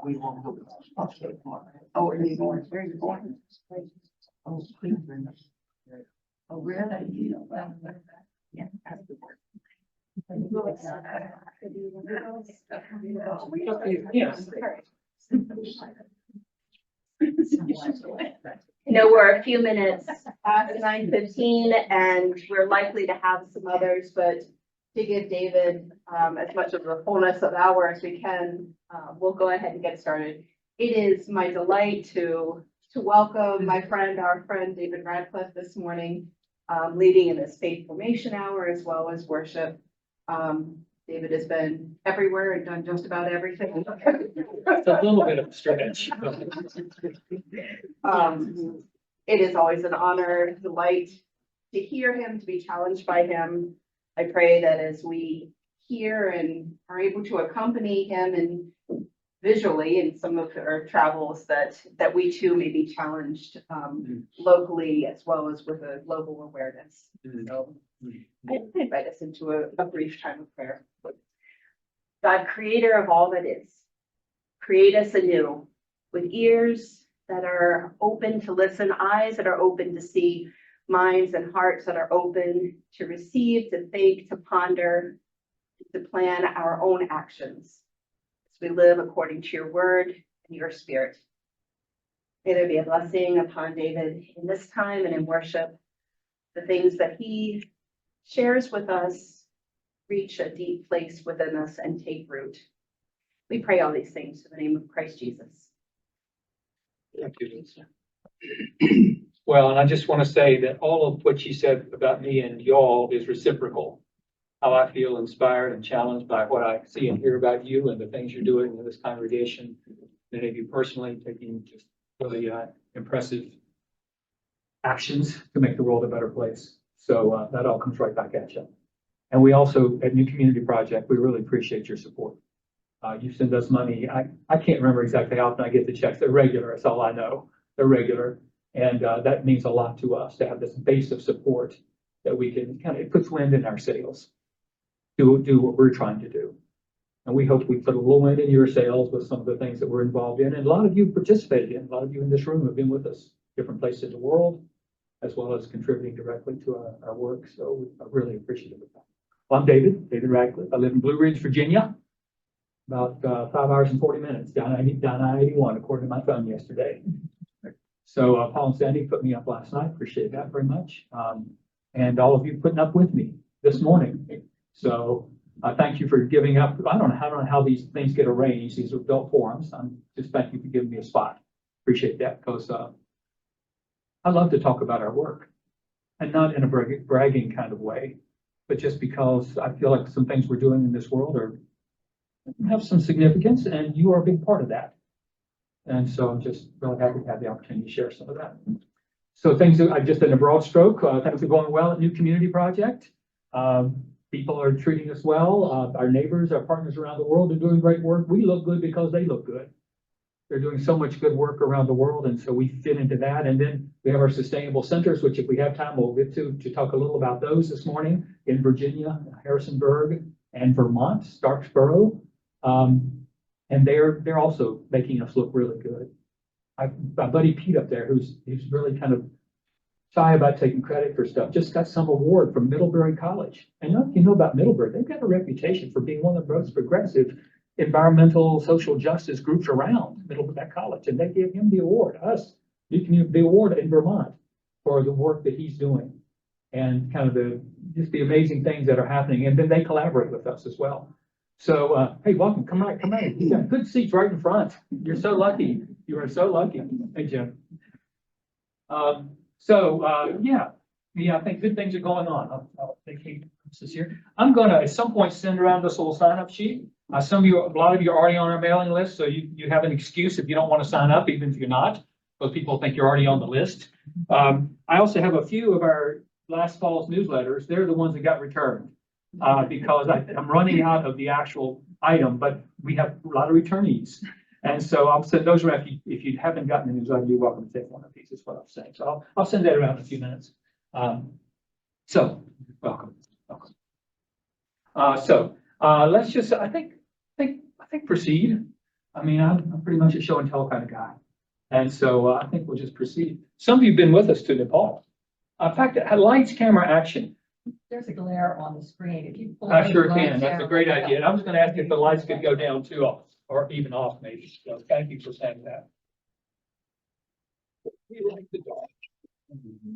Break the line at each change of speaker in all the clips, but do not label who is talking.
We won't go. Oh, are you going? Where are you going? Oh, Cleveland. Oh, really? Yeah, that's the word.
We're a few minutes past 9:15, and we're likely to have some others, but to give David as much of the fullness of hour as we can, we'll go ahead and get started. It is my delight to welcome our friend David Radcliff this morning, leading in this faith formation hour as well as worship. David has been everywhere and done just about everything.
It's a little bit of a stretch.
It is always an honor, delight to hear him, to be challenged by him. I pray that as we hear and are able to accompany him and visually in some of our travels, that we too may be challenged locally as well as with a global awareness. So I invite us into a brief time of prayer. God, creator of all that is, create us anew with ears that are open to listen, eyes that are open to see, minds and hearts that are open to receive, to think, to ponder, to plan our own actions as we live according to your word and your spirit. May there be a blessing upon David in this time and in worship. The things that he shares with us reach a deep place within us and take root. We pray all these things in the name of Christ Jesus.
Thank you. Well, and I just want to say that all of what you said about me and y'all is reciprocal. How I feel inspired and challenged by what I see and hear about you and the things you're doing in this congregation. Many of you personally taking just really impressive actions to make the world a better place. So that all comes right back at you. And we also, at New Community Project, we really appreciate your support. You send us money. I can't remember exactly how often I get the checks. They're regular. That's all I know. They're regular. And that means a lot to us to have this base of support that we can it puts wind in our sails to do what we're trying to do. And we hope we put a little wind in your sails with some of the things that we're involved in. And a lot of you participated in. A lot of you in this room have been with us, different places in the world, as well as contributing directly to our work. So we're really appreciative of that. Well, I'm David Radcliff. I live in Blue Ridge, Virginia. About 5 hours and 40 minutes down I-81, according to my phone yesterday. So Paul and Sandy put me up last night. Appreciate that very much. And all of you putting up with me this morning. So thank you for giving up. I don't know how these things get arranged. These are built forums. Just thank you for giving me a spot. Appreciate that, because I love to talk about our work, and not in a bragging kind of way, but just because I feel like some things we're doing in this world have some significance, and you are a big part of that. And so I'm just really happy to have the opportunity to share some of that. So things are just in a broad stroke, things are going well at New Community Project. People are treating us well. Our neighbors, our partners around the world are doing great work. We look good because they look good. They're doing so much good work around the world, and so we fit into that. And then we have our sustainable centers, which if we have time, we'll get to talk a little about those this morning in Virginia, Harrisonburg, and Vermont, Starksboro. And they're also making us look really good. My buddy Pete up there, who's really kind of shy about taking credit for stuff, just got some award from Middlebury College. And if you know about Middlebury, they've got a reputation for being one of the most progressive environmental social justice groups around Middlebury College. And they gave him the award, the award in Vermont for the work that he's doing and kind of just the amazing things that are happening. And then they collaborate with us as well. So, hey, welcome. Come on. You got good seats right in front. You're so lucky. You are so lucky. Hey, Jim. Yeah, I think good things are going on. I'll take this here. I'm going to at some point send around this little sign-up sheet. A lot of you are already on our mailing list, so you have an excuse if you don't want to sign up, even if you're not, because people think you're already on the list. I also have a few of our last fall's newsletters. They're the ones that got returned. Because I'm running out of the actual item, but we have a lot of returnees. And so I'll send those around. If you haven't gotten the newsletter, you're welcome to take one of these, is what I'm saying. So I'll send that around in a few minutes. So welcome. Let's just, I think proceed. I mean, I'm pretty much a show and tell kind of guy. And so I think we'll just proceed. Some of you have been with us to Nepal. In fact, lights, camera, action.
There's a glare on the screen. If you pull
I
those
sure
lights
can. That's a
down,
great idea. And I was going to ask if the lights could go down too, or even off maybe. So thank you for saying that. We like the dark.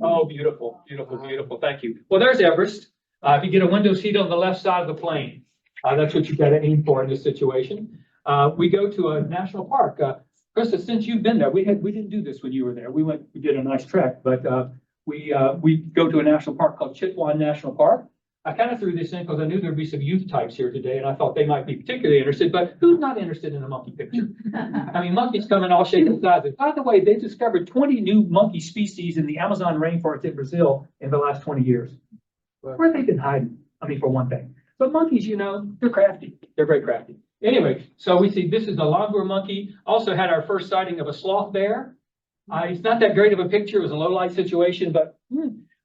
Oh, beautiful, beautiful, beautiful. Thank you. Well, there's Everest. If you get a window seat on the left side of the plane, that's what you got to aim for in this situation. We go to a national park. Krista, since you've been there, we didn't do this when you were there. We did a nice trek, but we go to a national park called Chitwan National Park. I kind of threw this in because I knew there'd be some youth types here today, and I thought they might be particularly interested. But who's not interested in a monkey picture? I mean, monkeys come in all shapes and sizes. By the way, they discovered 20 new monkey species in the Amazon rainforest in Brazil in the last 20 years. Where have they been hiding? I mean, for one thing. But monkeys, they're crafty. They're very crafty. Anyway, so we see this is the langur monkey. Also had our first sighting of a sloth bear. It's not that great of a picture. It was a low light situation, but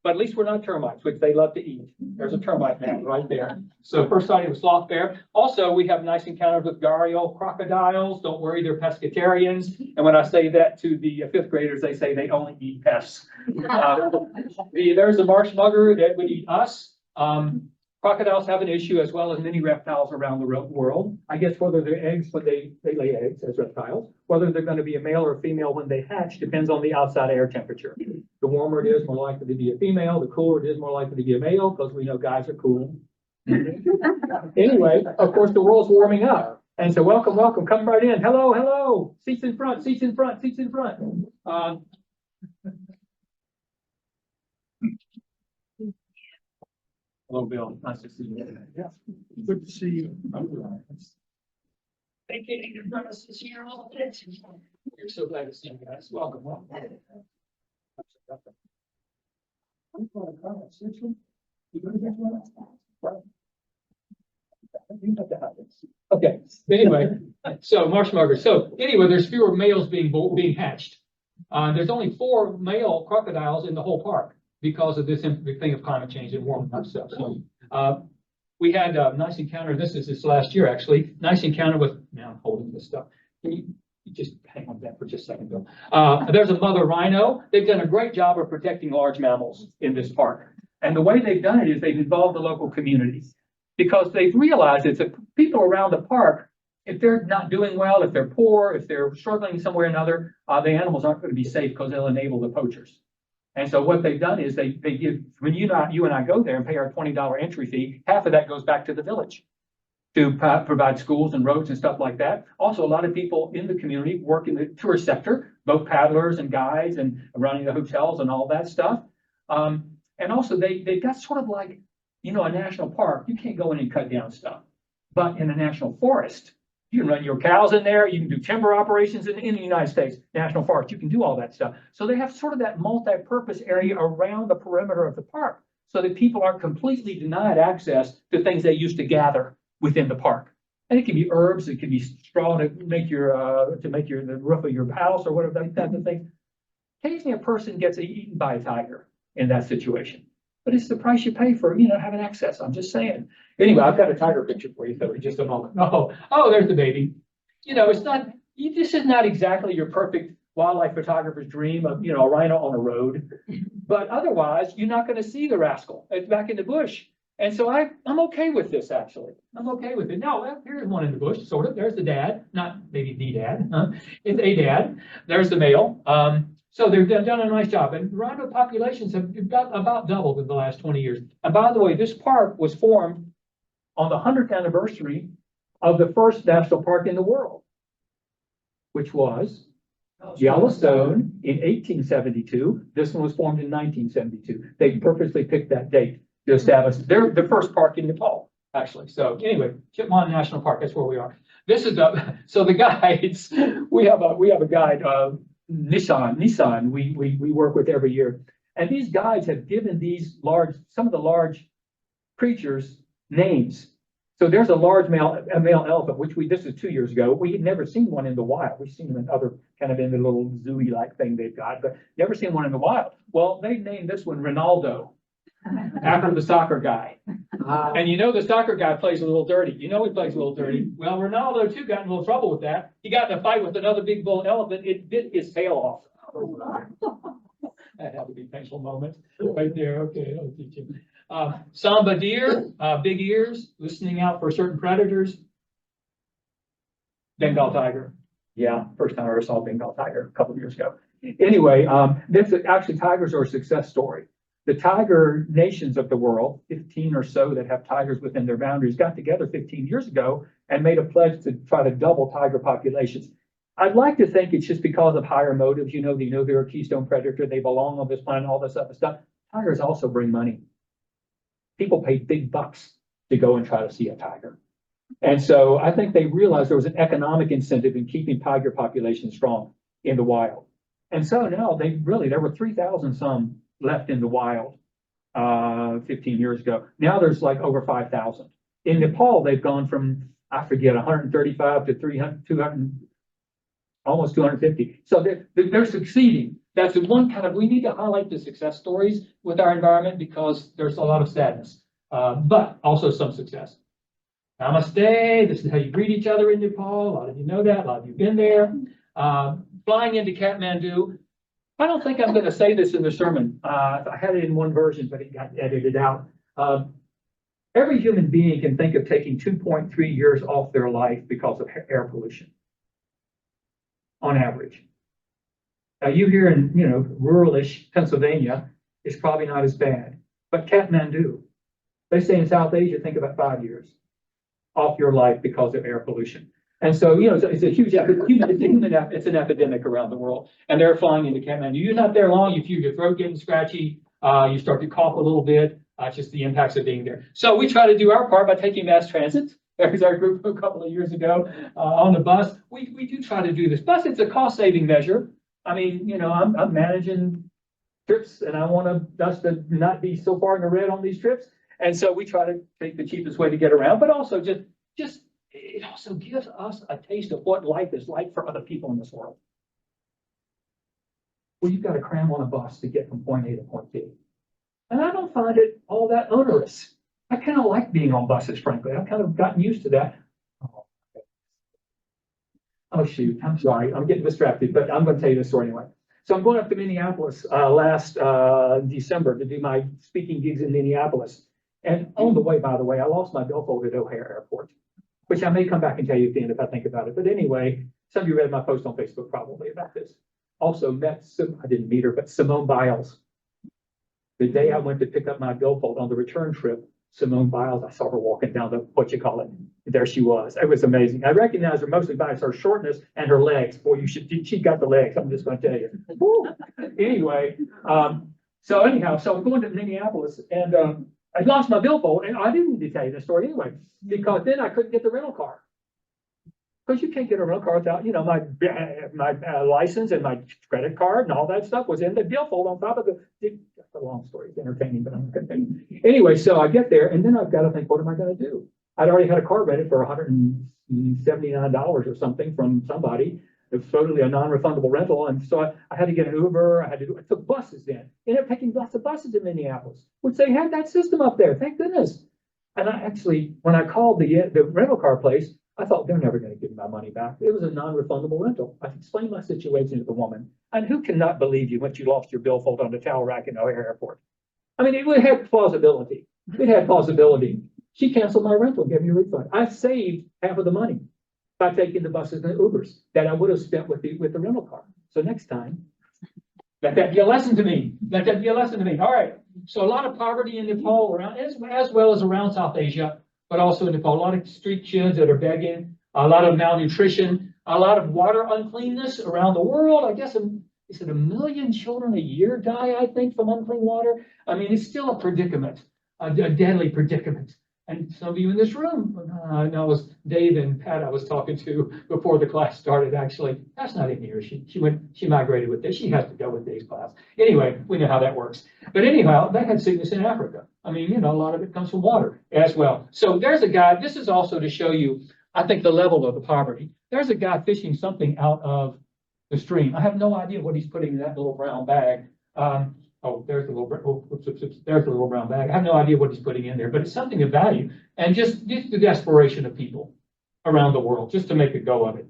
at least we're not termites, which they love to eat. There's a termite man right there. So first sighting of sloth bear. Also, we have nice encounters with gharial crocodiles. Don't worry, they're pescatarians. And when I say that to the fifth graders, they say they only eat pests. There's a marsh mugger that would eat us. Crocodiles have an issue as well as many reptiles around the world. I guess whether they're eggs when they lay eggs as reptiles, whether they're going to be a male or a female when they hatch depends on the outside air temperature. The warmer it is, more likely to be a female. The cooler it is, more likely to be a male because we know guys are cool. Anyway, of course, the world's warming up. And so welcome, welcome. Come right in. Hello, hello. Seats in front, seats in front, seats in front. Hello, Bill. Nice to see you. Yeah. Good to see you. Vacating your premises here a little bit. We're so glad to see you guys. Welcome, welcome. Okay, anyway, so marsh mugger. So anyway, there's fewer males being hatched. There's only 4 male crocodiles in the whole park because of this thing of climate change and warming up stuff. So we had a nice encounter. This is this last year, actually. Nice encounter with, now I'm holding this stuff. Can you just hang on that for just a second, Bill? There's a mother rhino. They've done a great job of protecting large mammals in this park. And the way they've done it is they've involved the local communities because they've realized it's people around the park, if they're not doing well, if they're poor, if they're struggling somewhere or another, the animals aren't going to be safe because they'll enable the poachers. And so what they've done is they give, when you and I go there and pay our $20 entry fee, half of that goes back to the village to provide schools and roads and stuff like that. Also, a lot of people in the community work in the tourist sector, both paddlers and guides and running the hotels and all that stuff. And also they've got sort of like, a national park, you can't go in and cut down stuff. But in a national forest, you can run your cows in there. You can do timber operations in the United States National Forest. You can do all that stuff. So they have sort of that multi-purpose area around the perimeter of the park so that people aren't completely denied access to things they used to gather within the park. And it can be herbs. It can be straw to make the roof of your house or whatever, that type of thing. Occasionally a person gets eaten by a tiger in that situation. But it's the price you pay for, having access. I'm just saying. Anyway, I've got a tiger picture for you, though, in just a moment. Oh, there's the baby. This is not exactly your perfect wildlife photographer's dream of, a rhino on a road. But otherwise, you're not going to see the rascal. It's back in the bush. And so I'm okay with this, actually. I'm okay with it. Now, here's one in the bush, sort of. There's the dad, not maybe the dad. It's a dad. There's the male. So they've done a nice job. And rhino populations have about doubled in the last 20 years. And by the way, this park was formed on the 100th anniversary of the first national park in the world, which was Yellowstone in 1872. This one was formed in 1972. They purposely picked that date to establish the first park in Nepal, actually. So anyway, Chitwan National Park, that's where we are. This is so the guides, we have a guide, Nissan, we work with every year. And these guides have given some of the large creatures names. So there's a large male elephant, this is 2 years ago. We had never seen one in the wild. We've seen them in other kind of in the little zoo-y like thing they've got, but never seen one in the wild. Well, they named this one Ronaldo. after the soccer guy. And you know the soccer guy plays a little dirty. You know he plays a little dirty. Well, Ronaldo too got in a little trouble with that. He got in a fight with another big bull elephant. It bit his tail off. That had to be a painful moment right there. Okay, I'll teach you. Samba deer, big ears, listening out for certain predators. Bengal tiger. Yeah, first time I ever saw a Bengal tiger a couple of years ago. Anyway, actually tigers are a success story. The tiger nations of the world, 15 or so that have tigers within their boundaries, got together 15 years ago and made a pledge to try to double tiger populations. I'd like to think it's just because of higher motives. You know, they're a keystone predator. They belong on this planet, all this other stuff. Tigers also bring money. People pay big bucks to go and try to see a tiger. And so I think they realized there was an economic incentive in keeping tiger populations strong in the wild. And so now there were 3,000 some left in the wild 15 years ago. Now there's like over 5,000. In Nepal, they've gone from, I forget, 135 to 300, 200, almost 250. So they're succeeding. That's the one kind of, we need to highlight the success stories with our environment because there's a lot of sadness, but also some success. Namaste, this is how you greet each other in Nepal. A lot of you know that, a lot of you have been there. Flying into Kathmandu. I don't think I'm going to say this in the sermon. I had it in one version, but it got edited out. Every human being can think of taking 2.3 years off their life because of air pollution, on average. Now, you here in, ruralish Pennsylvania, it's probably not as bad. But Kathmandu, they say in South Asia, think about 5 years off your life because of air pollution. And so, it's a huge, it's an epidemic around the world. And they're flying into Kathmandu. You're not there long, you feel your throat getting scratchy, you start to cough a little bit, just the impacts of being there. So we try to do our part by taking mass transit. There's our group a couple of years ago on the bus. We do try to do this. Plus, it's a cost-saving measure. I mein, I'm managing trips, and I want us to not be so far in the red on these trips. And so we try to take the cheapest way to get around, but also just it also gives us a taste of what life is like for other people in this world. Well, you've got to cram on a bus to get from point A to point B. And I don't find it all that onerous. I kind of like being on buses, frankly. I've kind of gotten used to that. Oh, shoot, I'm sorry. I'm getting distracted, but I'm going to tell you this story anyway. So I'm going up to Minneapolis last December to do my speaking gigs in Minneapolis. And on the way, by the way, I lost my billfold at O'Hare Airport, which I may come back and tell you at the end if I think about it. But anyway, some of you read my post on Facebook probably about this. Also met, I didn't meet her, but Simone Biles. The day I went to pick up my billfold on the return trip, Simone Biles, I saw her walking down there she was. It was amazing. I recognized her mostly by her shortness and her legs. Boy, she got the legs, I'm just going to tell you. Anyway, so I'm going to Minneapolis and I lost my billfold, and I didn't need to tell you this story anyway, because then I couldn't get the rental car. Because you can't get a rental car without, my license and my credit card and all that stuff was in the billfold on top of that's a long story. It's entertaining, but I'm not going to tell you. Anyway, so I get there, and then I've got to think, what am I going to do? I'd already had a car rented for $179 or something from somebody. It was totally a non-refundable rental, and so I had to get an Uber. I took buses then. Ended up taking lots of buses in Minneapolis, which they had that system up there. Thank goodness. And I actually, when I called the rental car place, I thought they're never going to give me my money back. It was a non-refundable rental. I explained my situation to the woman, and who cannot believe you once you lost your billfold on the towel rack in O'Hare Airport? I mean, it had plausibility. It had plausibility. She canceled my rental, gave me a refund. I saved half of the money by taking the buses and the Ubers that I would have spent with the rental car. So next time, let that be a lesson to me. Let that be a lesson to me. All right. So a lot of poverty in Nepal around, as well as around South Asia, but also in Nepal, a lot of street kids that are begging, a lot of malnutrition, a lot of water uncleanness around the world. I guess, is it 1 million children a year die, I think, from unclean water? I mean, it's still a predicament, a deadly predicament. And some of you in this room, that was Dave and Pat I was talking to before the class started, actually. That's not in here. She migrated with this. She has to go with Dave's class. Anyway, we know how that works. But anyhow, they had sickness in Africa. I mean, a lot of it comes from water as well. So there's a guy, this is also to show you, I think, the level of the poverty. There's a guy fishing something out of the stream. I have no idea what he's putting in that little brown bag. Oh, there's the little, there's the little brown bag. I have no idea what he's putting in there, but it's something of value. And just the desperation of people around the world, just to make a go of it.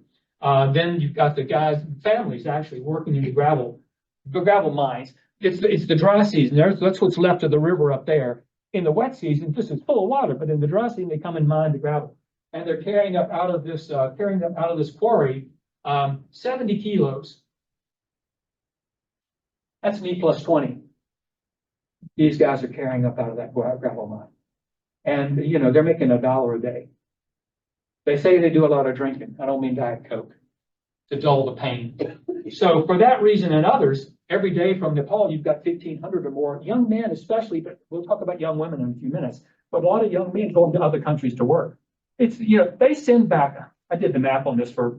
Then you've got the guys, families actually working in the gravel mines. It's the dry season. That's what's left of the river up there. In the wet season, this is full of water, but in the dry season, they come and mine the gravel. And they're carrying up out of this quarry, 70 kilos. That's me plus 20. These guys are carrying up out of that gravel mine. And, you know, they're making $1 a day. They say they do a lot of drinking. I don't mean Diet Coke, to dull the pain. So for that reason and others, every day from Nepal, you've got 1,500 or more young men, especially, but we'll talk about young women in a few minutes, but a lot of young men going to other countries to work. It's, you know, they send back, I did the math on this for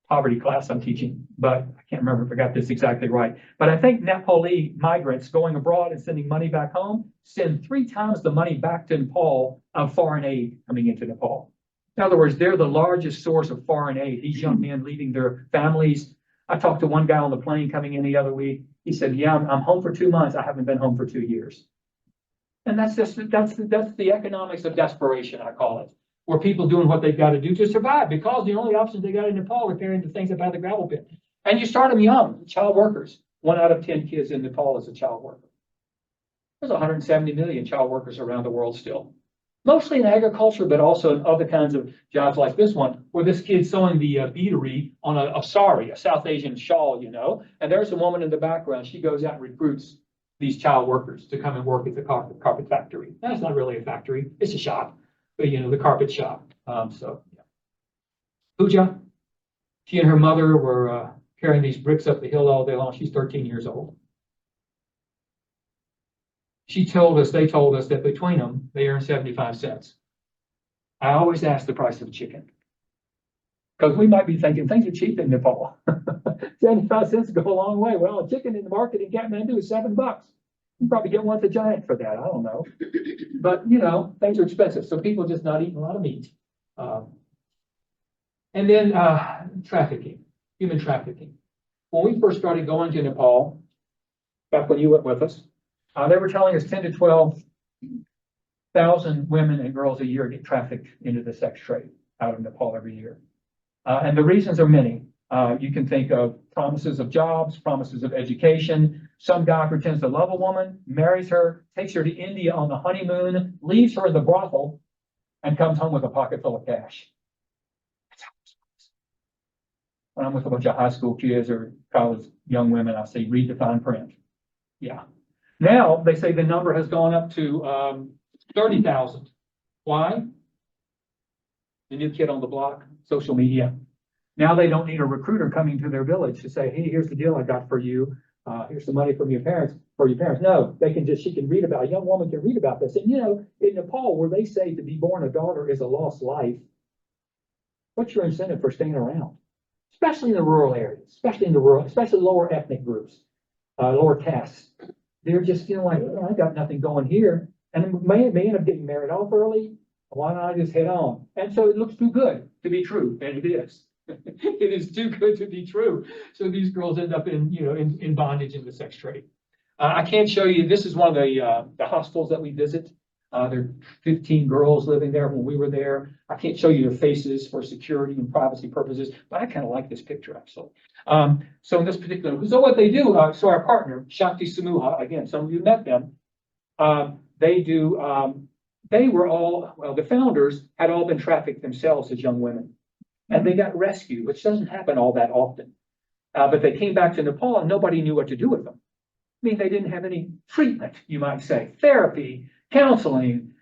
poverty class I'm teaching, but I can't remember if I got this exactly right. But I think Nepali migrants going abroad and sending money back home send 3 times the money back to Nepal of foreign aid coming into Nepal. In other words, they're the largest source of foreign aid. These young men leaving their families. I talked to one guy on the plane coming in the other week. He said, yeah, I'm home for 2 months. I haven't been home for 2 years. And that's the economics of desperation, I call it, where people doing what they've got to do to survive because the only options they got in Nepal are carrying the things up out of the gravel pit. And you start them young, child workers. 1 out of 10 kids in Nepal is a child worker. There's 170 million child workers around the world still. Mostly in agriculture, but also in other kinds of jobs like this one, where this kid's sewing the beadery on a sari, a South Asian shawl, you know, and there's a woman in the background. She goes out and recruits these child workers to come and work at the carpet factory. That's not really a factory, it's a shop, but you know, the carpet shop. So, yeah. Pooja, she and her mother were carrying these bricks up the hill all day long. She's 13 years old. They told us that between them, they earn 75 cents. I always ask the price of a chicken. Because we might be thinking things are cheap in Nepal. 75 cents go a long way. Well, a chicken in the market in Kathmandu is $7. You probably get one at the Giant for that. I don't know. But, you know, things are expensive. So people just not eating a lot of meat. And then trafficking, human trafficking. When we first started going to Nepal, back when you went with us, they were telling us 10 to 12,000 women and girls a year get trafficked into the sex trade out of Nepal every year. And the reasons are many. You can think of promises of jobs, promises of education. Some guy pretends to love a woman, marries her, takes her to India on the honeymoon, leaves her in the brothel, and comes home with a pocket full of cash. When I'm with a bunch of high school kids or college young women, I say, read the fine print. Yeah. Now, they say the number has gone up to 30,000. Why? The new kid on the block, social media. Now they don't need a recruiter coming to their village to say, hey, here's the deal I got for you. Here's some money from your parents, for your parents. No, she can read about, a young woman can read about this. And you know, in Nepal, where they say to be born a daughter is a lost life, what's your incentive for staying around? Especially in the rural areas, especially lower ethnic groups, lower castes. They're just feeling like, oh, I got nothing going here. And may end up getting married off early. Why not just head on? And so it looks too good to be true, and it is. It is too good to be true. So these girls end up in bondage in the sex trade. I can't show you. This is one of the hostels that we visit. There are 15 girls living there when we were there. I can't show you their faces for security and privacy purposes, but I kind of like this picture actually. So in this particular, so what they do, so our partner, Shakti Samuha, again, some of you met them. They were all, well, the founders had all been trafficked themselves as young women. And they got rescued, which doesn't happen all that often. But they came back to Nepal and nobody knew what to do with them. I mean, they didn't have any treatment, you might say, therapy, counseling,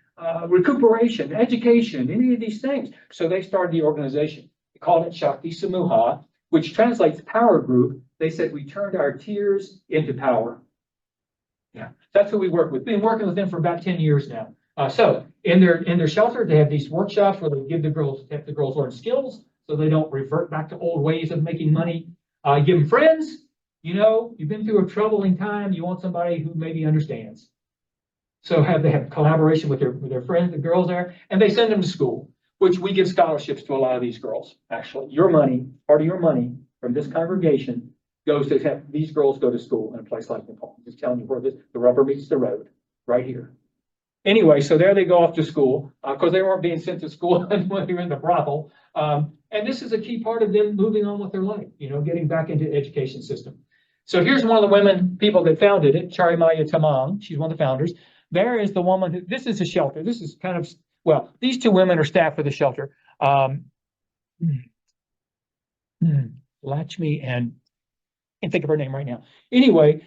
recuperation, education, any of these things. So they started the organization. They called it Shakti Samuha, which translates power group. They said, we turned our tears into power. Yeah, that's who we work with. Been working with them for about 10 years now. So in their shelter, they have these workshops where they give the girls learn skills so they don't revert back to old ways of making money. Give them friends. You know, you've been through a troubling time. You want somebody who maybe understands. So they have collaboration with their friends, the girls there, and they send them to school, which we give scholarships to a lot of these girls. Actually, your money, part of your money from this congregation these girls go to school in a place like Nepal. I'm just telling you where the rubber meets the road, right here. Anyway, so there they go off to school, because they weren't being sent to school when they were in the brothel. And this is a key part of them moving on with their life, getting back into the education system. So here's one of the people that founded it, Charimaya Tamang. She's one of the founders. There is the woman this is a shelter. This is kind of, well, these two women are staff for the shelter. Lakshmi and I can't think of her name right now. Anyway,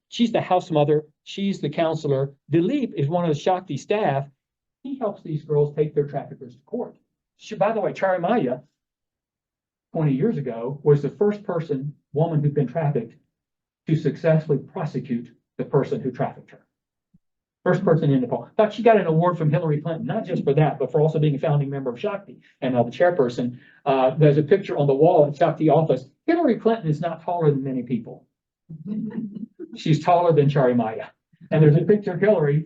she's the house mother. She's the counselor. Dilip is one of the Shakti staff. He helps these girls take their traffickers to court. By the way, Charimaya, 20 years ago, was the first woman who'd been trafficked to successfully prosecute the person who trafficked her. First person in Nepal. In fact, she got an award from Hillary Clinton, not just for that, but for also being a founding member of Shakti and the chairperson. There's a picture on the wall at Shakti office. Hillary Clinton is not taller than many people. She's taller than Charimaya. And there's a picture of Hillary,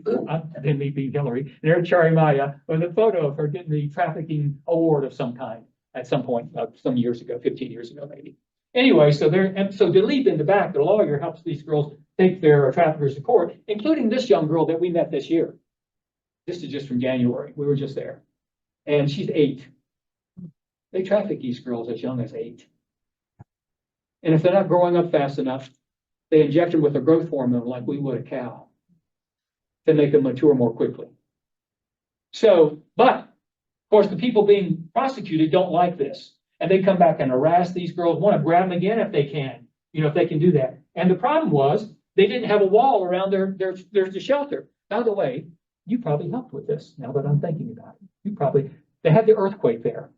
didn't meet Hillary, and there's Charimaya with a photo of her getting the trafficking award of some kind at some point, some years ago, 15 years ago, maybe. Anyway, so Dilip in the back, the lawyer, helps these girls take their traffickers to court, including this young girl that we met this year. This is just from January. We were just there. And she's 8. They traffic these girls as young as 8. And if they're not growing up fast enough, they inject them with a growth hormone like we would a cow to make them mature more quickly. So, but of course, the people being prosecuted don't like this. And they come back and harass these girls, want to grab them again if they can, if they can do that. And the problem was they didn't have a wall around their shelter. By the way, you probably helped with this now that I'm thinking about it. They had the earthquake there.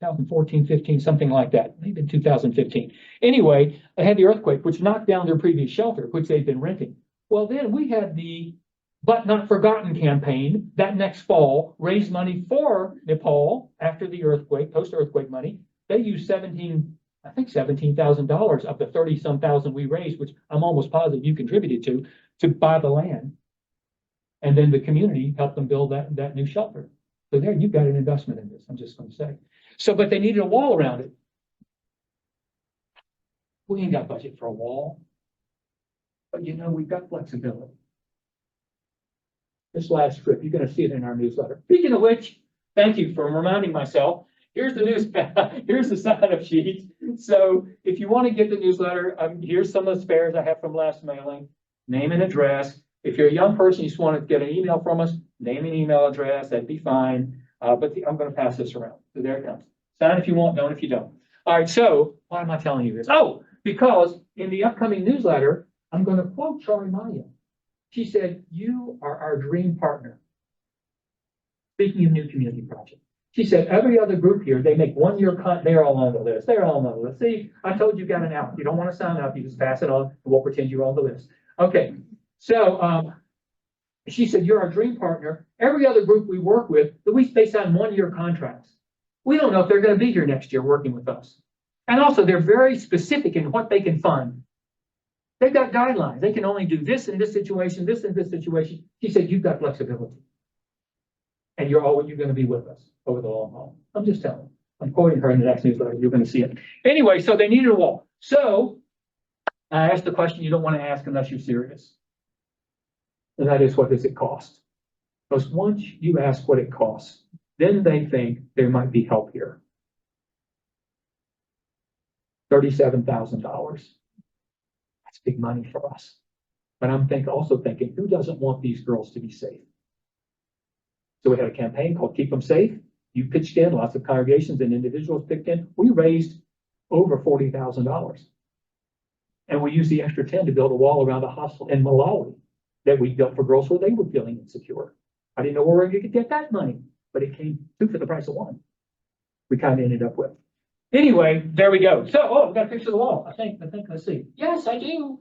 2014, 15, something like that, maybe in 2015. Anyway, they had the earthquake, which knocked down their previous shelter, which they'd been renting. Well, then we had the But Not Forgotten campaign that next fall, raised money for Nepal after the earthquake, post-earthquake money. They used $17,000 of the 30-some thousand we raised, which I'm almost positive you contributed to buy the land. And then the community helped them build that new shelter. So there, you've got an investment in this, I'm just going to say. So, but they needed a wall around it. We ain't got budget for a wall. But we've got flexibility. This last script, you're going to see it in our newsletter. Speaking of which, thank you for reminding myself. Here's the here's the sign-up sheet. So if you want to get the newsletter, here's some of the spares I have from last mailing. Name and address. If you're a young person, you just want to get an email from us, name and email address, that'd be fine. I'm going to pass this around. So there it comes. Sign if you want, don't if you don't. All right, so why am I telling you this? Oh, because in the upcoming newsletter, I'm going to quote Charimaya. She said, "You are our dream partner." Speaking of new community project. She said, every other group here, they make 1 year they're all on the list. They're all on the list. See, I told you got an out. You don't want to sign up, you just pass it on, and we'll pretend you're on the list. Okay, so she said, "You're our dream partner. Every other group we work with, they sign 1 year contracts. We don't know if they're going to be here next year working with us. And also, they're very specific in what they can fund. They've got guidelines. They can only do this in this situation, this in this situation." She said, "You've got flexibility. And you're going to be with us over the long haul." I'm just telling you. I'm quoting her in the next newsletter. You're going to see it. Anyway, so they needed a wall. So I asked the question you don't want to ask unless you're serious. And that is, what does it cost? Because once you ask what it costs, then they think there might be help here. $37,000. That's big money for us. But I'm also thinking, who doesn't want these girls to be safe? So we had a campaign called Keep Them Safe. You pitched in, lots of congregations and individuals pitched in. We raised over $40,000. And we used the extra 10 to build a wall around a hostel in Malawi that we built for girls where they were feeling insecure. I didn't know where we could get that money, but it came 2 for the price of 1. We kind of ended up with. Anyway, there we go. So, we've got a picture of the wall. I think, let's see. Yes, I do.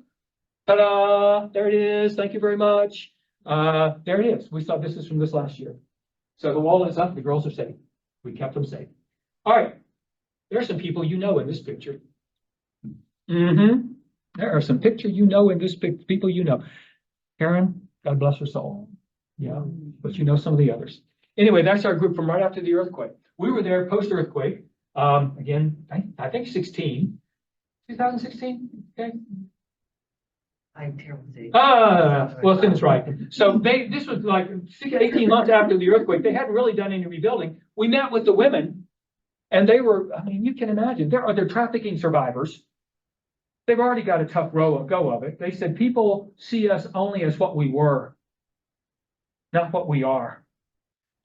Ta-da! There it is. Thank you very much. There it is. We saw this is from this last year. So the wall is up. The girls are safe. We kept them safe. All right. There are some people you know in this picture. There are some people in this people you know. Karen, God bless her soul. Yeah, but you know some of the others. Anyway, that's our group from right after the earthquake. We were there post-earthquake. Again, I think 16, 2016, okay?
I'm terrible. with dates.
Well, Tim's right. So this was like 18 months after the earthquake. They hadn't really done any rebuilding. We met with the women and they were, I mean, you can imagine, they're trafficking survivors. They've already got a tough go of it. They said people see us only as what we were, not what we are.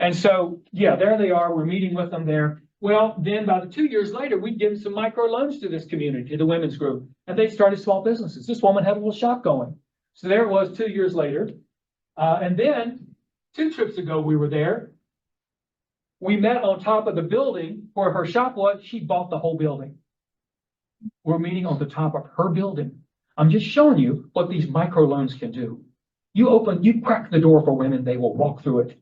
And so, yeah, there they are. We're meeting with them there. Well, then about 2 years later, we give some micro loans to this community, to the women's group, and they started small businesses. This woman had a little shop going. So there it was 2 years later. And then 2 trips ago, we were there. We met on top of the building where her shop was. She bought the whole building. We're meeting on the top of her building. I'm just showing you what these micro loans can do. You crack the door for women, they will walk through it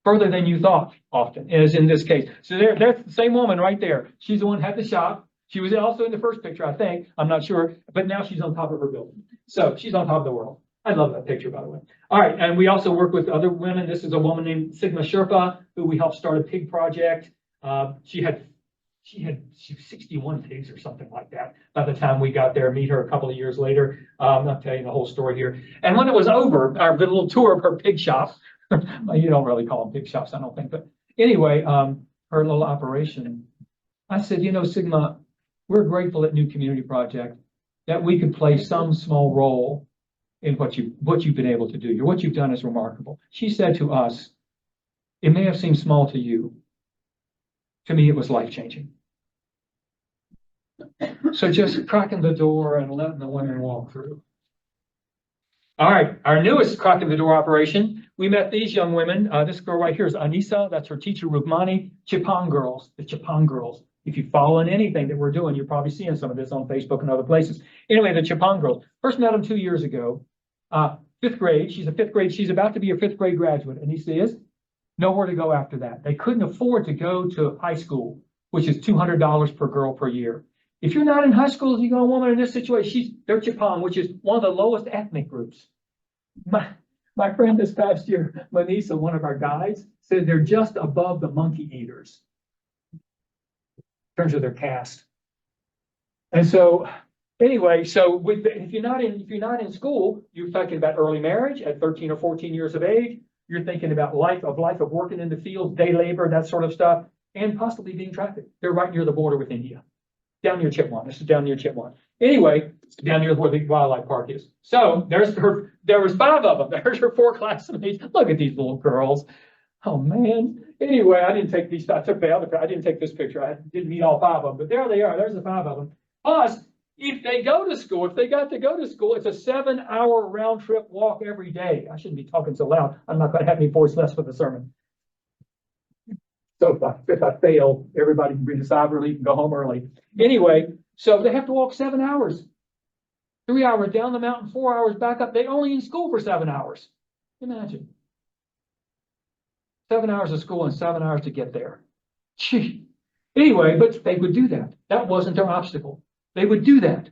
further than you thought, often, as in this case. So there's the same woman right there. She's the one who had the shop. She was also in the first picture, I think. I'm not sure, but now she's on top of her building. So she's on top of the world. I love that picture, by the way. All right, and we also work with other women. This is a woman named Sigma Sherpa, who we helped start a pig project. She was 61 pigs or something like that by the time we got there, meet her a couple of years later. I'm not telling you the whole story here. And when it was over, our little tour of her pig shop, you don't really call them pig shops, I don't think, but anyway, her little operation, I said, you know, Sigma, we're grateful at New Community Project that we could play some small role in what you've been able to do. What you've done is remarkable. She said to us, it may have seemed small to you. To me, it was life-changing. So just cracking the door and letting the women walk through. All right, our newest cracking the door operation, we met these young women. This girl right here is Anissa. That's her teacher, Rukmani. Chipang girls, the Chipang girls. If you follow in anything that we're doing, you're probably seeing some of this on Facebook and other places. Anyway, the Chipang girls. First met them 2 years ago. 5th grade. She's a 5th grade. She's about to be a 5th grade graduate. Anissa is. Nowhere to go after that. They couldn't afford to go to high school, which is $200 per girl per year. If you're not in high school, if you got a woman in this situation, they're Chipang, which is one of the lowest ethnic groups. My friend this past year, Manisa, one of our guides, said they're just above the monkey eaters in terms of their caste. And so, anyway, so if you're not in school, you're thinking about early marriage at 13 or 14 years of age. You're thinking about life of working in the fields, day labor, that sort of stuff, and possibly being trafficked. They're right near the border with India. Down near Chitwan. This is down near Chitwan. Anyway, down near where the wildlife park is. So there was 5 of them. There's her 4 classmates. Look at these little girls. Oh man. Anyway, I didn't take these. I didn't take this picture. I didn't meet all 5 of them, but there they are. There's the 5 of them. Plus, if they got to go to school, it's a 7-hour round trip walk every day. I shouldn't be talking so loud. I'm not going to have any voice less for the sermon. So if I fail, everybody can breathe a sigh of relief and go home early. Anyway, so they have to walk 7 hours. 3 hours down the mountain, 4 hours back up. They only in school for 7 hours. Imagine. 7 hours of school and 7 hours to get there. Gee. Anyway, but they would do that. That wasn't their obstacle. They would do that.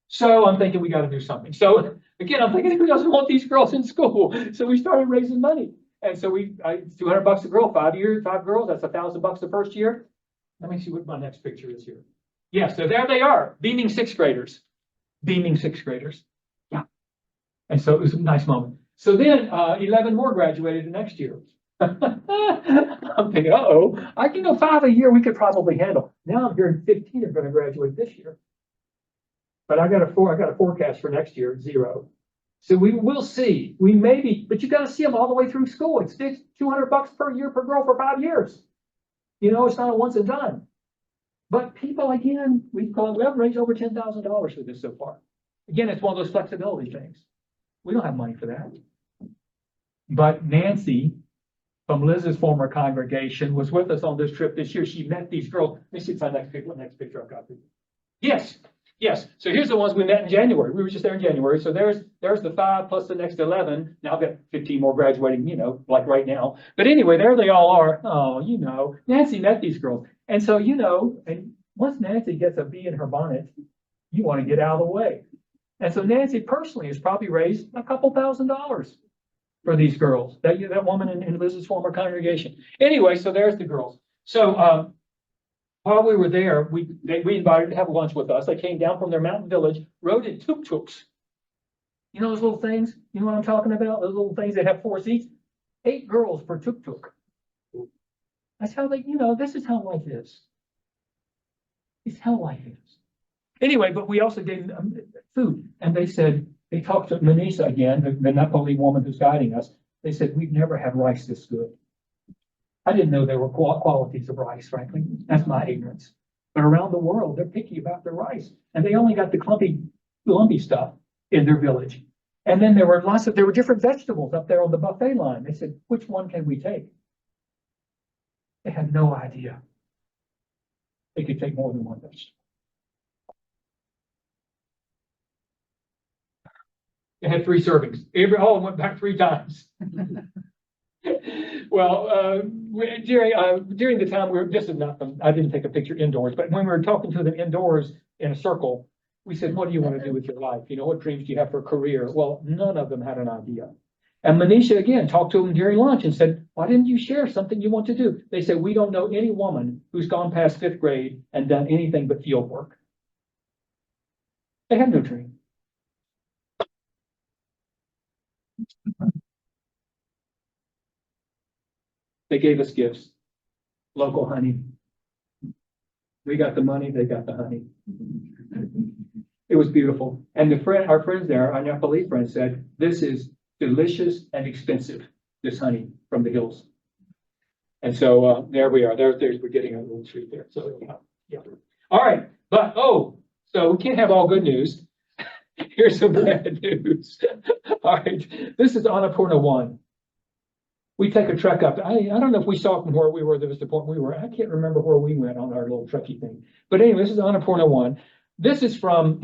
So I'm thinking we got to do something. So again, I'm thinking who doesn't want these girls in school? So we started raising money. And so $200 a girl, 5 years, 5 girls, that's $1,000 the first year. Let me see what my next picture is here. Yeah, so there they are, beaming 6th graders. Beaming 6th graders. Yeah. And so it was a nice moment. So then 11 more graduated the next year. I'm thinking, I can go 5 a year we could probably handle. Now I'm hearing 15 are going to graduate this year. But I got a forecast for next year, 0. So we will see. We may be, but you got to see them all the way through school. It's $200 per year per girl for 5 years. You know, it's not a once and done. But people, again, we have raised over $10,000 for this so far. Again, it's one of those flexibility things. We don't have money for that. But Nancy, from Liz's former congregation, was with us on this trip this year. She met these girls. Let me see if my next picture I've got. Yes. So here's the ones we met in January. We were just there in January. So there's the 5 plus the next 11. Now I've got 15 more graduating, like right now. But anyway, there they all are. Oh, Nancy met these girls. And so, and once Nancy gets a bee in her bonnet, you want to get out of the way. And so Nancy personally has probably raised a couple $1,000s for these girls, that woman in Liz's former congregation. Anyway, so there's the girls. So while we were there, we invited to have lunch with us. They came down from their mountain village, rode in tuk-tuks. You know those little things? You know what I'm talking about? Those little things that have 4 seats? 8 girls per tuk-tuk. That's how they, this is how life is. It's how life is. Anyway, but we also gave them food. And they said, they talked to Manisa again, the Nepali woman who's guiding us. They said, we've never had rice this good. I didn't know there were qualities of rice, frankly. That's my ignorance. But around the world, they're picky about their rice. And they only got the lumpy stuff in their village. And then there were different vegetables up there on the buffet line. They said, which one can we take? They had no idea. They could take more than one vegetable. They had 3 servings. All went back 3 times. Well, during the time this is not I didn't take a picture indoors, but when we were talking to them indoors in a circle, we said, what do you want to do with your life? What dreams do you have for a career? Well, none of them had an idea. And Manisha, again, talked to them during lunch and said, why didn't you share something you want to do? They said, we don't know any woman who's gone past 5th grade and done anything but field work. They had no dream. They gave us gifts, local honey. We got the money, they got the honey. It was beautiful. And our friends there, our Nepali friends said, this is delicious and expensive, this honey from the hills. And so there we are. We're getting a little treat there. So yeah. All right. But so we can't have all good news. Here's some bad news. All right. This is Annapurna 1. We take a trek up. I don't know if we saw from where we were. There was the point we were. I can't remember where we went on our little trekkie thing. But anyway, this is Annapurna 1. This is from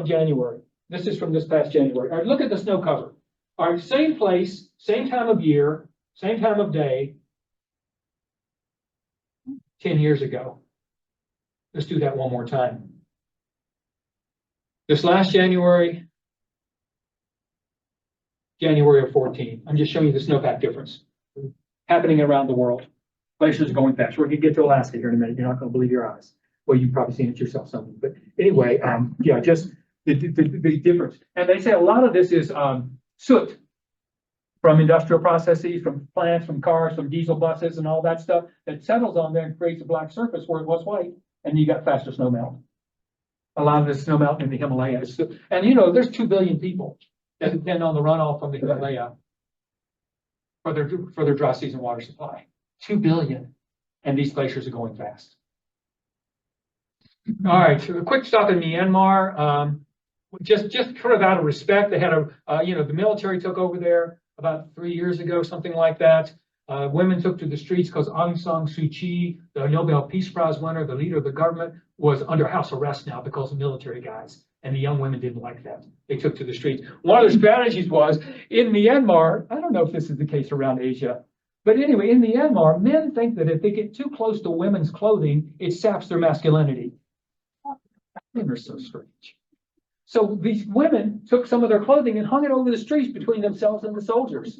January. This is from this past January. All right, look at the snow cover. All right, same place, same time of year, same time of day. 10 years ago. Let's do that one more time. This last January of 14. I'm just showing you the snowpack difference happening around the world. Glaciers are going fast. We're going to get to Alaska here in a minute. You're not going to believe your eyes. Well, you've probably seen it yourself, something. But anyway, yeah, just the difference. And they say a lot of this is soot from industrial processes, from plants, from cars, from diesel buses, and all that stuff that settles on there and creates a black surface where it was white, and you got faster snow melt. A lot of the snow melt in the Himalayas. And there's 2 billion people that depend on the runoff from the Himalaya for their dry season water supply. 2 billion. And these glaciers are going fast. All right, so a quick stop in Myanmar. Just sort of out of respect, they had the military took over there about 3 years ago, something like that. Women took to the streets because Aung San Suu Kyi, the Nobel Peace Prize winner, the leader of the government, was under house arrest now because of military guys. And the young women didn't like that. They took to the streets. One of the strategies was in Myanmar, I don't know if this is the case around Asia, but anyway, in Myanmar, men think that if they get too close to women's clothing, it saps their masculinity. Men are so strange. So these women took some of their clothing and hung it over the streets between themselves and the soldiers.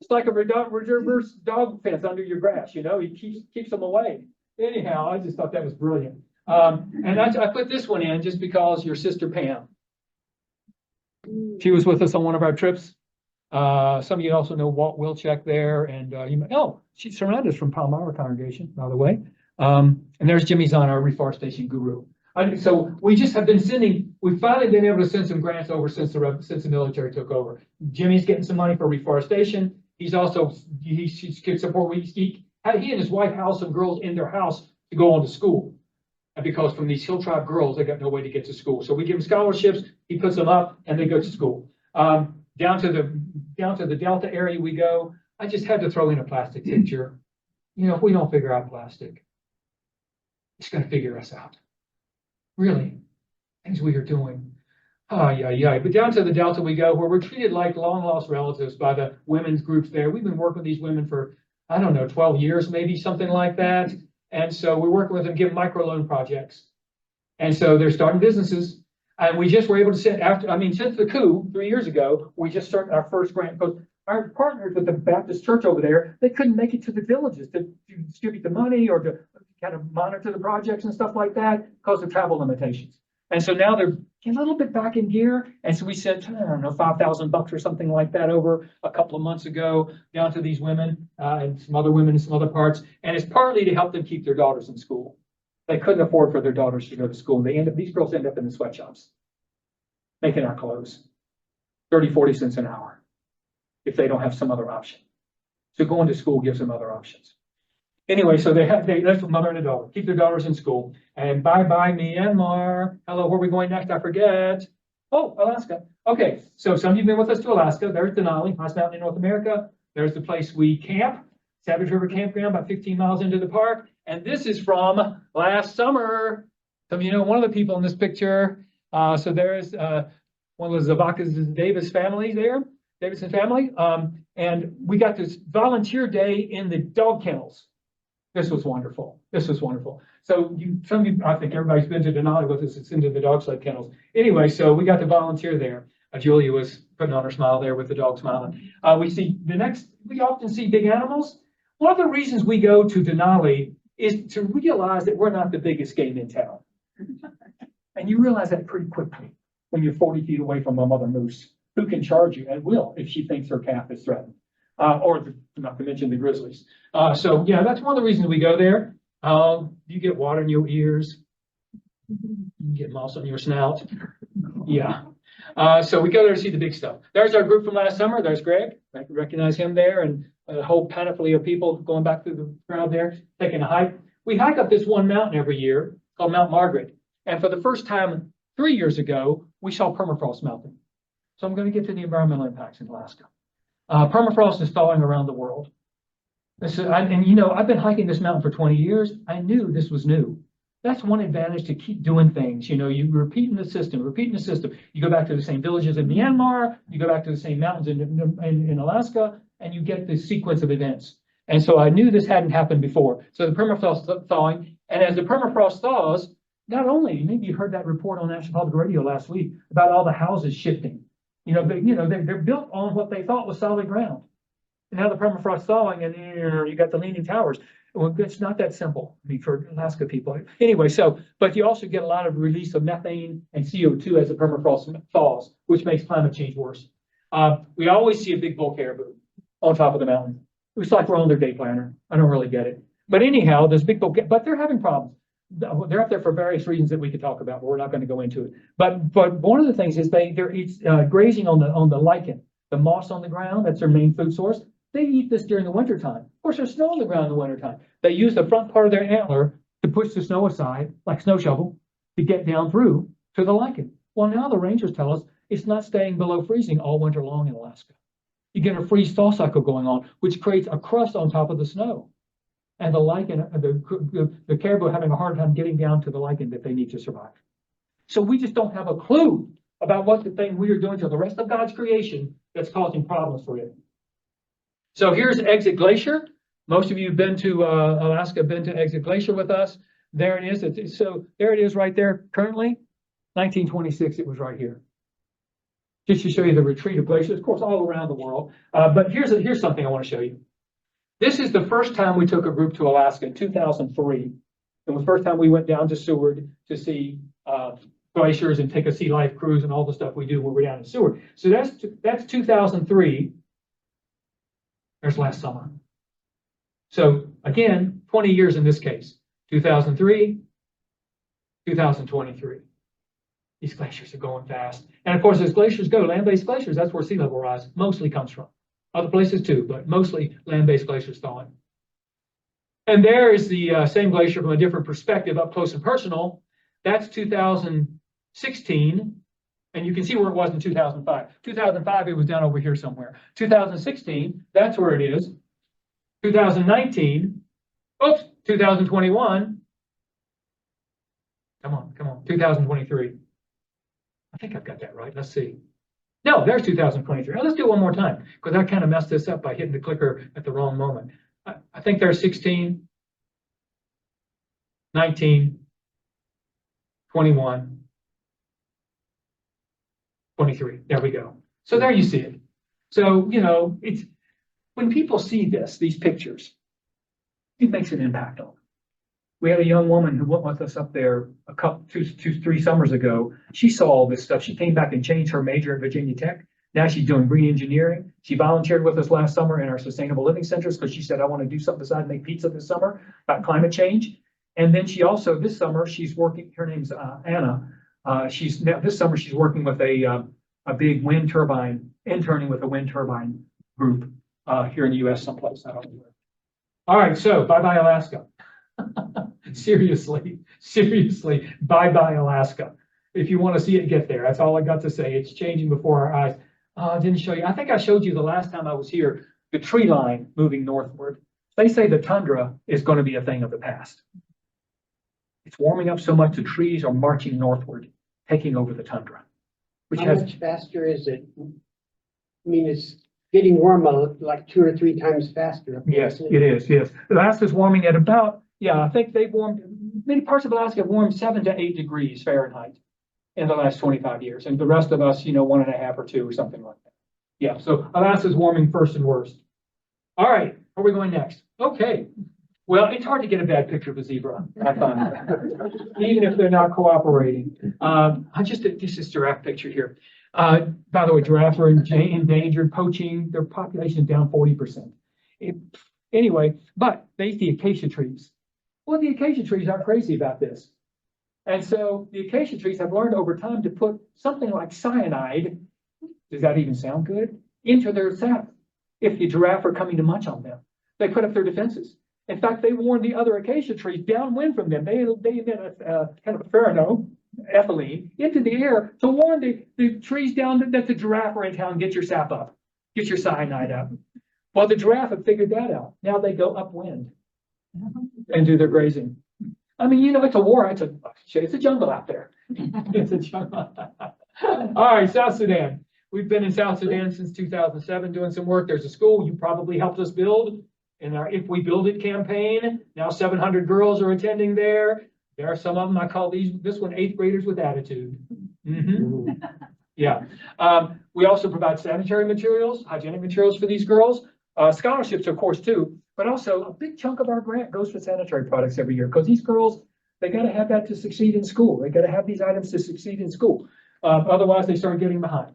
It's like a reverse dog fence under your grass, he keeps them away. Anyhow, I just thought that was brilliant. And I put this one in just because your sister Pam, she was with us on one of our trips. Some of you also know Walt Wilczek there, and she surrounded us from Palmyra congregation, by the way. And there's Jimmy Zahn, our reforestation guru. So we just have been we've finally been able to send some grants over since the military took over. Jimmy's getting some money for reforestation. He's also, he's getting support. He and his wife housed some girls in their house to go on to school. And because from these hill tribe girls, they got no way to get to school. So we give them scholarships, he puts them up, and they go to school. Down to the Delta area we go. I just had to throw in a plastic picture. If we don't figure out plastic, it's going to figure us out. Really, things we are doing. But down to the Delta we go, where we're treated like long lost relatives by the women's groups there. We've been working with these women for, 12 years, maybe something like that. And so we're working with them, give microloan projects. And so they're starting businesses. And we just were able to send since the coup 3 years ago, we just started our first grant. Because our partners with the Baptist church over there, they couldn't make it to the villages to distribute the money or to kind of monitor the projects and stuff like that because of travel limitations. And so now they're a little bit back in gear. And so we sent, I don't know, $5,000 or something like that over a couple of months ago down to these women and some other women in some other parts. And it's partly to help them keep their daughters in school. They couldn't afford for their daughters to go to school. These girls end up in the sweatshops making our clothes, 30, 40 cents an hour if they don't have some other option. So going to school gives them other options. Anyway, so that's a mother and a daughter, keep their daughters in school. And bye-bye Myanmar. Hello, where are we going next? I forget. Oh, Alaska. Okay, so some of you have been with us to Alaska. There's Denali, highest mountain in North America. There's the place we camp, Savage River Campground, about 15 miles into the park. And this is from last summer. Some of you know one of the people in this picture. So there's one of the Zavaka's Davis family there, Davidson family. And we got this volunteer day in the dog kennels. This was wonderful. This was wonderful. So some of you, I think everybody's been to Denali with us. It's into the dog sled kennels. Anyway, so we got to volunteer there. Julia was putting on her smile there with the dog smiling. We often see big animals. One of the reasons we go to Denali is to realize that we're not the biggest game in town. And you realize that pretty quickly when you're 40 feet away from a mother moose who can charge you and will if she thinks her calf is threatened. Or not to mention the grizzlies. So yeah, that's one of the reasons we go there. You get water in your ears. You get moss on your snout. Yeah. So we go there to see the big stuff. There's our group from last summer. There's Greg. I can recognize him there, and a whole panoply of people going back through the crowd there, taking a hike. We hike up this one mountain every year called Mount Margaret. And for the first time 3 years ago, we saw permafrost melting. So I'm going to get to the environmental impacts in Alaska. Permafrost is thawing around the world. I've been hiking this mountain for 20 years. I knew this was new. That's one advantage to keep doing things. You repeating the system. You go back to the same villages in Myanmar, you go back to the same mountains in Alaska, and you get the sequence of events. And so I knew this hadn't happened before. So the permafrost thawing, and as the permafrost thaws, not only, maybe you heard that report on National Public Radio last week about all the houses shifting. They're built on what they thought was solid ground. And now the permafrost thawing, and you got the leaning towers. Well, it's not that simple, for Alaska people. Anyway, but you also get a lot of release of methane and CO2 as the permafrost thaws, which makes climate change worse. We always see a big bull caribou on top of the mountain. It's like we're on their day planner. I don't really get it. But anyhow, there's big bull, but they're having problems. They're up there for various reasons that we could talk about, but we're not going to go into it. But one of the things is they're grazing on the lichen, the moss on the ground. That's their main food source. They eat this during the wintertime. Of course, there's snow on the ground in the wintertime. They use the front part of their antler to push the snow aside, like snow shovel, to get down through to the lichen. Well, now the rangers tell us it's not staying below freezing all winter long in Alaska. You get a freeze-thaw cycle going on, which creates a crust on top of the snow. And the lichen, the caribou having a hard time getting down to the lichen that they need to survive. So we just don't have a clue about what the thing we are doing to the rest of God's creation that's causing problems for it. So here's Exit Glacier. Most of you have been to Alaska, been to Exit Glacier with us. There it is. So there it is right there currently. 1926, it was right here. Just to show you the retreat of glaciers, of course, all around the world. But here's something I want to show you. This is the first time we took a group to Alaska in 2003. It was the first time we went down to Seward to see glaciers and take a sea life cruise and all the stuff we do when we're down in Seward. So that's 2003. There's last summer. So again, 20 years in this case. 2003, 2023. These glaciers are going fast. And of course, as glaciers go, land-based glaciers, that's where sea level rise mostly comes from. Other places too, but mostly land-based glaciers thawing. And there is the same glacier from a different perspective, up close and personal. That's 2016. And you can see where it was in 2005. 2005, it was down over here somewhere. 2016, that's where it is. 2019, oops, 2021. Come on, 2023. I think I've got that right. Let's see. No, there's 2023. Now, let's do it one more time, because I kind of messed this up by hitting the clicker at the wrong moment. I think there's 16, 19, 21, 23. There we go. So there you see it. So, it's, when people see these pictures, it makes an impact on them. We had a young woman who went with us up there three summers ago. She saw all this stuff. She came back and changed her major at Virginia Tech. Now she's doing green engineering. She volunteered with us last summer in our sustainable living centers because she said, I want to do something besides make pizza this summer about climate change. And then she also, this summer, she's working, her name's Anna. This summer, she's working with a big wind turbine, interning with a wind turbine group here in the US someplace. I don't know where. All right, so bye-bye Alaska. Seriously, bye-bye Alaska. If you want to see it, get there. That's all I got to say. It's changing before our eyes. I didn't show you. I think I showed you the last time I was here, the tree line moving northward. They say the tundra is going to be a thing of the past. It's warming up so much the trees are marching northward, taking over the tundra. Which
How much faster is it? I mean, it's getting warmer like 2 or 3 times faster.
Yes, it is. Yes. Alaska's warming at about, I think they've warmed, many parts of Alaska have warmed 7 to 8 degrees Fahrenheit in the last 25 years. And the rest of us, 1.5 or 2 or something like that. Yeah. So Alaska's warming first and worst. All right. Where are we going next? Okay. Well, it's hard to get a bad picture of a zebra, I find, even if they're not cooperating. This is giraffe picture here. By the way, giraffes are endangered, poaching, their population is down 40%. Anyway, but they eat the acacia trees. Well, the acacia trees aren't crazy about this. And so the acacia trees have learned over time to put something like cyanide, does that even sound good, into their sap if the giraffe are coming to munch on them. They put up their defenses. In fact, they warned the other acacia trees downwind from them. They emit a kind of a pheromone, ethylene, into the air to warn the trees down that the giraffe are in town, get your sap up, get your cyanide up. Well, the giraffe have figured that out. Now they go upwind and do their grazing. I mean, it's a war. It's a jungle out there. It's a jungle. All right, South Sudan. We've been in South Sudan since 2007 doing some work. There's a school you probably helped us build in our If We Build It campaign. Now 700 girls are attending there. There are some of them, I call this one 8th graders with attitude. Mm-hmm. Yeah. We also provide sanitary materials, hygienic materials for these girls. Scholarships, of course, too. But also a big chunk of our grant goes for sanitary products every year because these girls, they got to have that to succeed in school. They got to have these items to succeed in school. Otherwise, they start getting behind.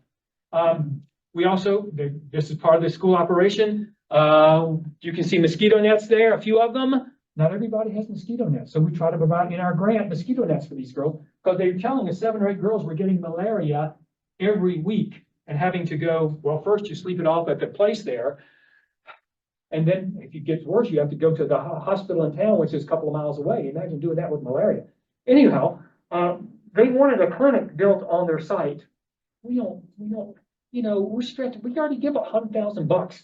We also, this is part of the school operation. You can see mosquito nets there, a few of them. Not everybody has mosquito nets. So we try to provide in our grant mosquito nets for these girls because they're telling us 7 or 8 girls were getting malaria every week and having to go, well, first you sleep it off at the place there. And then if it gets worse, you have to go to the hospital in town, which is a couple of miles away. Imagine doing that with malaria. Anyhow, they wanted a clinic built on their site. We're stretched. We already give $100,000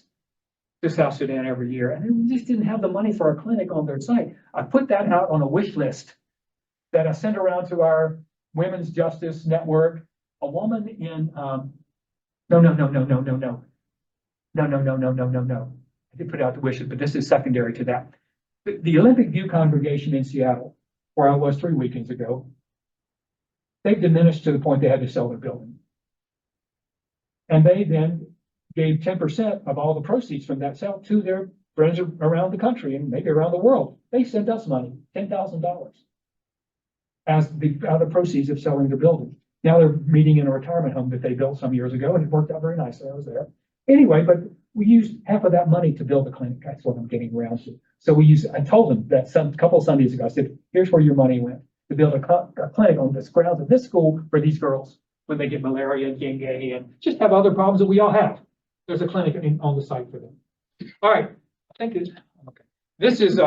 to South Sudan every year, and we just didn't have the money for a clinic on their site. I put that out on a wish list that I sent around to our Women's Justice Network. A woman in no. I did put out the wishes, but this is secondary to that. The Olympic View congregation in Seattle, where I was 3 weekends ago, they've diminished to the point they had to sell their building. And they then gave 10% of all the proceeds from that sale to their friends around the country and maybe around the world. They sent us money, $10,000, as the proceeds of selling their building. Now they're meeting in a retirement home that they built some years ago, and it worked out very nicely. I was there. Anyway, but we used half of that money to build a clinic. That's what I'm getting around to. So I told them that a couple of Sundays ago, I said, here's where your money went, to build a clinic on this grounds of this school for these girls when they get malaria and dengue and just have other problems that we all have. There's a clinic on the site for them. All right, I think it's okay. This is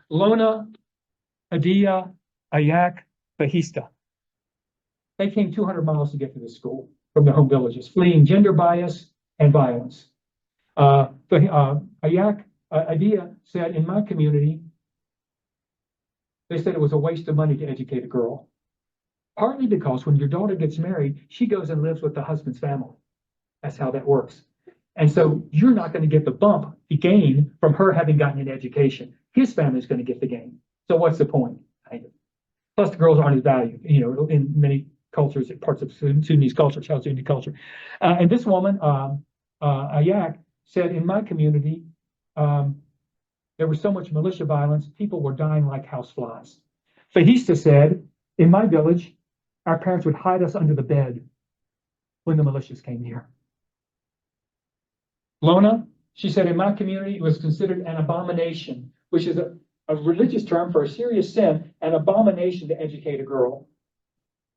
Lona, Adia, Ayak, Bahista. They came 200 miles to get to this school from their home villages, fleeing gender bias and violence. Ayak, Adia said, in my community, they said it was a waste of money to educate a girl. Partly because when your daughter gets married, she goes and lives with the husband's family. That's how that works. And so you're not going to get the gain from her having gotten an education. His family's going to get the gain. So what's the point? Plus, the girls aren't as valued, in many cultures, parts of Sudanese culture, South Sudanese culture. And this woman, Ayak, said, in my community, there was so much militia violence, people were dying like houseflies. Fahista said, in my village, our parents would hide us under the bed when the militias came near. Lona, she said, in my community, it was considered an abomination, which is a religious term for a serious sin, an abomination to educate a girl.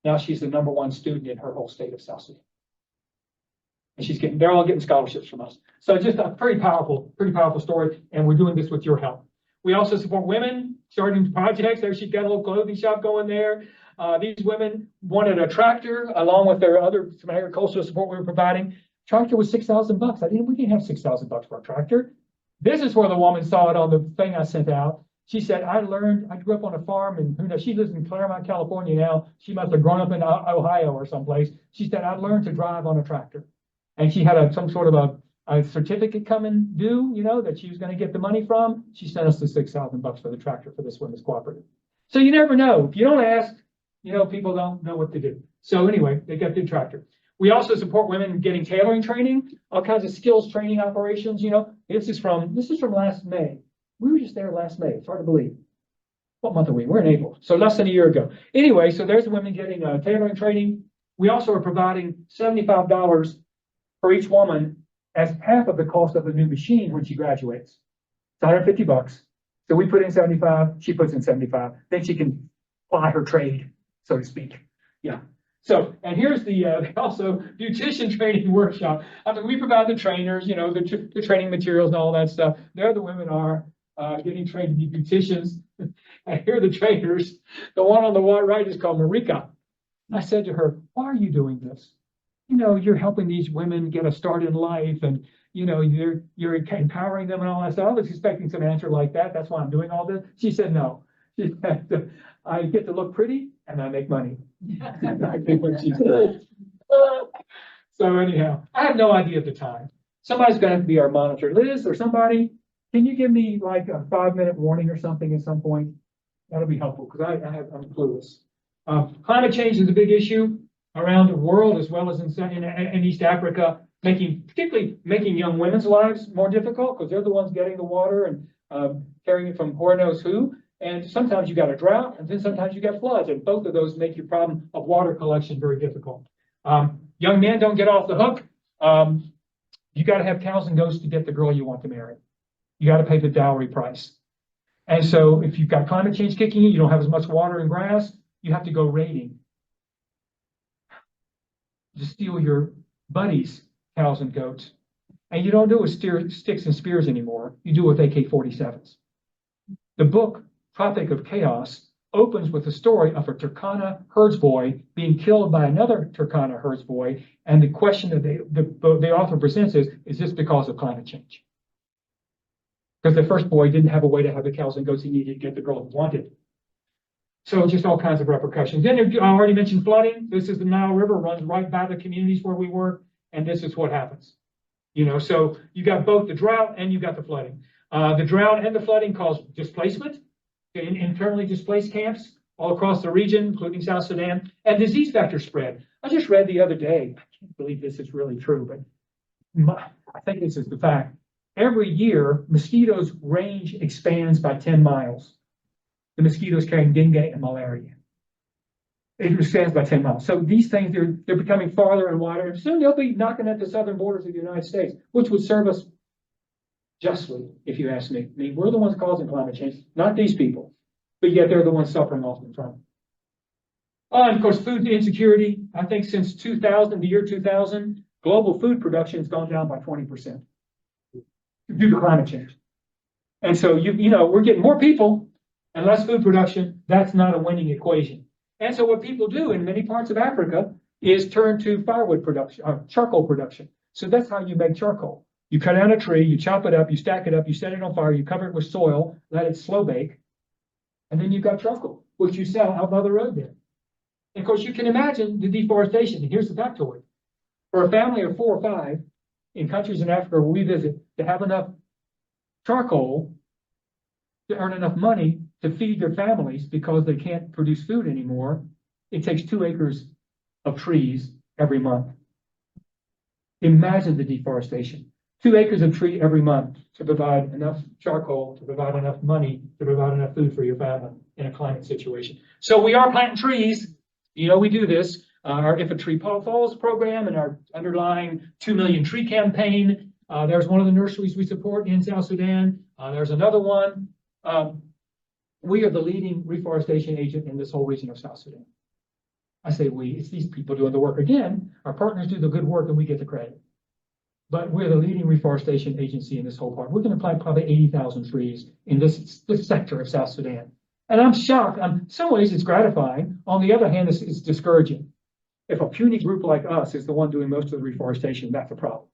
Now she's the #1 student in her whole state of South Sudan. And they're all getting scholarships from us. So just a pretty powerful story. And we're doing this with your help. We also support women starting projects. There, she's got a little clothing shop going there. These women wanted a tractor along with their some agricultural support we were providing. Tractor was $6,000. We didn't have $6,000 for a tractor. This is where the woman saw it on the thing I sent out. She said, I grew up on a farm, and who knows, she lives in Claremont, California now. She must have grown up in Ohio or someplace. She said, I learned to drive on a tractor. And she had some sort of a certificate coming due, that she was going to get the money from. She sent us the $6,000 for the tractor for this women's cooperative. So you never know. If you don't ask, people don't know what to do. So anyway, they got the tractor. We also support women getting tailoring training, all kinds of skills training operations. This is from last May. We were just there last May. It's hard to believe. What month are we? We're in April. So less than a year ago. Anyway, so there's women getting tailoring training. We also are providing $75 for each woman as half of the cost of a new machine when she graduates. It's $150. So we put in 75, she puts in 75. Then she can ply her trade, so to speak. Yeah. So, and here's the also beautician training workshop. We provide the trainers, the training materials and all that stuff. There the women are getting trained to be beauticians. And here are the trainers. The one on the right is called Marika. I said to her, why are you doing this? You're helping these women get a start in life, and you're empowering them and all that stuff. I was expecting some answer like that. That's why I'm doing all this. She said no. She said, I get to look pretty and I make money. I think what she said. So anyhow, I have no idea at the time. Somebody's going to have to be our monitor. Liz or somebody, can you give me like a 5-minute warning or something at some point? That'll be helpful because I'm clueless. Climate change is a big issue around the world as well as in East Africa, particularly making young women's lives more difficult because they're the ones getting the water and carrying it from who knows who. And sometimes you got a drought, and then sometimes you got floods, and both of those make your problem of water collection very difficult. Young men don't get off the hook. You got to have cows and goats to get the girl you want to marry. You got to pay the dowry price. And so if you've got climate change kicking in, you don't have as much water and grass, you have to go raiding. To steal your buddies' cows and goats. And you don't do it with sticks and spears anymore. You do it with AK-47s. The book, Tropic of Chaos, opens with the story of a Turkana herdsboy being killed by another Turkana herdsboy. And the question that the author presents is this because of climate change? Because the first boy didn't have a way to have the cows and goats he needed to get the girl he wanted. So just all kinds of repercussions. Then I already mentioned flooding. This is the Nile River, runs right by the communities where we work, and this is what happens. So you got both the drought and you got the flooding. The drought and the flooding cause displacement, internally displaced camps all across the region, including South Sudan, and disease vector spread. I just read the other day, I can't believe this is really true, but I think this is the fact. Every year, mosquitoes' range expands by 10 miles. The mosquitoes carrying dengue and malaria. It expands by 10 miles. So these things, they're becoming farther and wider. And soon they'll be knocking at the southern borders of the United States, which would serve us justly, if you ask me. I mean, we're the ones causing climate change, not these people. But yet they're the ones suffering often from it. And of course, food insecurity. I think since 2000, the year 2000, global food production has gone down by 20% due to climate change. And so, we're getting more people and less food production. That's not a winning equation. And so what people do in many parts of Africa is turn to firewood production, or charcoal production. So that's how you make charcoal. You cut down a tree, you chop it up, you stack it up, you set it on fire, you cover it with soil, let it slow bake, and then you've got charcoal, which you sell out by the road there. And of course, you can imagine the deforestation. And here's the factoid. For a family of 4 or 5 in countries in Africa where we visit, to have enough charcoal to earn enough money to feed their families because they can't produce food anymore, it takes 2 acres of trees every month.
Imagine the deforestation. 2 acres of tree every month to provide enough charcoal, to provide enough money, to provide enough food for your family in a climate situation. So we are planting trees. You know, we do this. Our If a Tree Falls program and our underlying 2 million tree campaign. There's one of the nurseries we support in South Sudan. There's another one. We are the leading reforestation agent in this whole region of South Sudan. I say we, it's these people doing the work. Again, our partners do the good work and we get the credit. But we're the leading reforestation agency in this whole part. We're going to plant probably 80,000 trees in this sector of South Sudan. And I'm shocked. In some ways, it's gratifying. On the other hand, it's discouraging. If a puny group like us is the one doing most of the reforestation, that's a problem.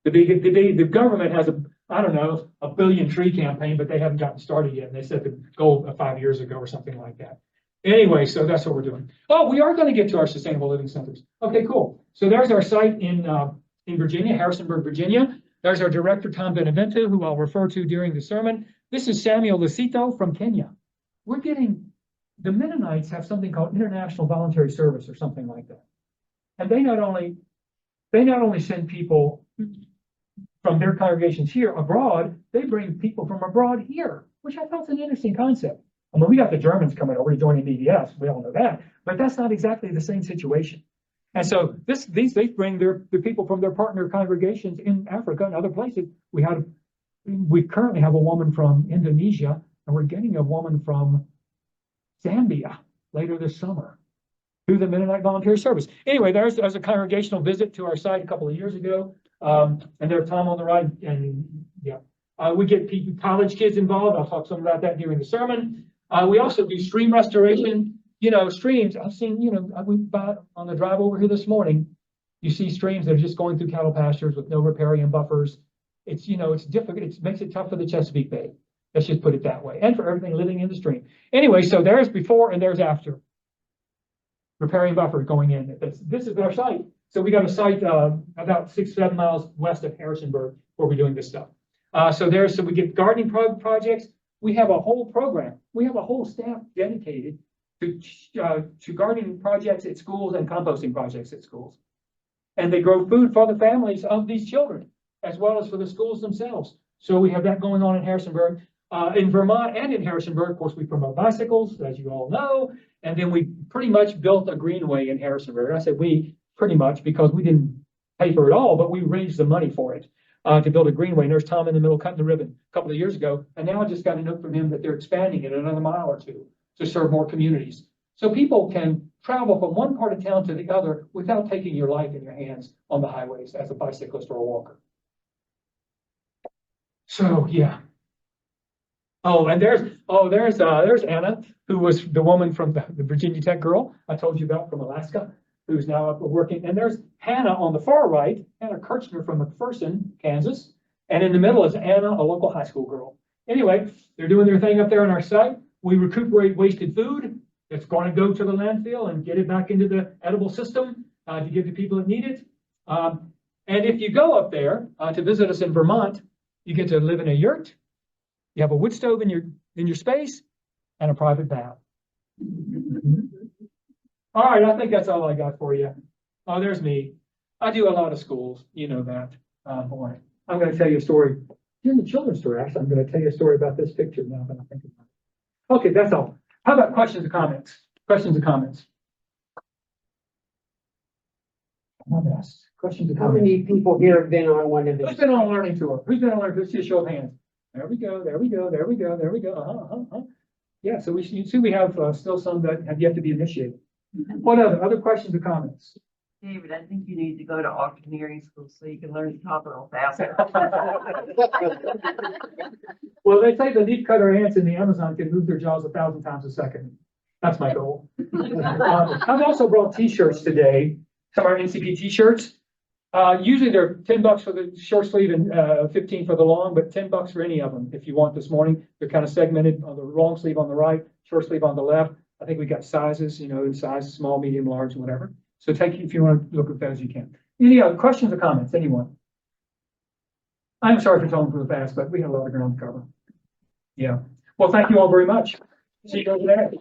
The government has I don't know, a billion tree campaign, but they haven't gotten started yet. And they set the goal 5 years ago or something like that. Anyway, so that's what we're doing. Oh, we are going to get to our sustainable living centers. Okay, cool. So there's our site in Virginia, Harrisonburg, Virginia. There's our director, Tom Benevento, who I'll refer to during the sermon. This is Samuel Lusito from Kenya. We're getting, the Mennonites have something called International Voluntary Service or something like that. And they not only send people from their congregations here abroad, they bring people from abroad here, which I thought was an interesting concept. I mean, we got the Germans coming over joining BDS, we all know that, but that's not exactly the same situation. And so they bring the people from their partner congregations in Africa and other places. We currently have a woman from Indonesia, and we're getting a woman from Zambia later this summer through the Mennonite Voluntary Service. Anyway, there's a congregational visit to our site a couple of years ago, and there's Tom on the right, and yeah. We get college kids involved. I'll talk some about that during the sermon. We also do stream restoration. You know, streams, I've seen, on the drive over here this morning, you see streams that are just going through cattle pastures with no riparian buffers. It's difficult. It makes it tough for the Chesapeake Bay. Let's just put it that way. And for everything living in the stream. Anyway, so there's before and there's after. Riparian buffer going in. This is our site. So we got a site about 6-7 miles west of Harrisonburg where we're doing this stuff. So we get gardening projects. We have a whole program. We have a whole staff dedicated to gardening projects at schools and composting projects at schools. And they grow food for the families of these children, as well as for the schools themselves. So we have that going on in Harrisonburg. In Vermont and in Harrisonburg, of course, we promote bicycles, as you all know. And then we pretty much built a greenway in Harrisonburg. I said we pretty much because we didn't pay for it all, but we raised the money for it. To build a greenway. And there's Tom in the middle cutting the ribbon a couple of years ago. And now I just got a note from him that they're expanding it another mile or two to serve more communities. So people can travel from one part of town to the other without taking your life in your hands on the highways as a bicyclist or a walker. So, yeah. Oh, and there's Anna, who was the woman from the Virginia Tech girl I told you about from Alaska, who's now up working. And there's Hannah on the far right, Hannah Kirchner from McPherson, Kansas. And in the middle is Anna, a local high school girl. Anyway, they're doing their thing up there on our site. We recuperate wasted food. It's going to go to the landfill and get it back into the edible system to give to people that need it. And if you go up there to visit us in Vermont, you get to live in a yurt. You have a wood stove in your space and a private bath. All right, I think that's all I got for you. Oh, there's me. I do a lot of schools. You know that. Boy, I'm going to tell you a story. Here's the children's story. Actually, I'm going to tell you a story about this picture now that I think about it. Okay, that's all. How about questions or comments? Questions or comments? Questions or
How
comments?
many people here have been on one of
Who's
these?
been on a learning tour? Who's been on a learning tour? Let's see a show of hands. There we go. There we go. There we go. There we go. Yeah, so you see we have still some that have yet to be initiated. What other questions or comments?
David, I think you need to go to auctioneering school so you can learn to talk a little faster.
Well, they say the leaf cutter ants in the Amazon can move their jaws 1,000 times a second. That's my goal. I've also brought T-shirts today, some of our NCP T-shirts. Usually they're $10 for the short sleeve and 15 for the long, but $10 for any of them if you want this morning. They're kind of segmented on the long sleeve on the right, short sleeve on the left. I think we got sizes, in size, small, medium, large, whatever. So if you want to look at those, you can. Any other questions or comments? Anyone? I'm sorry for talking too fast, but we have a lot of ground to cover. Yeah. Well, thank you all very much. See you over there.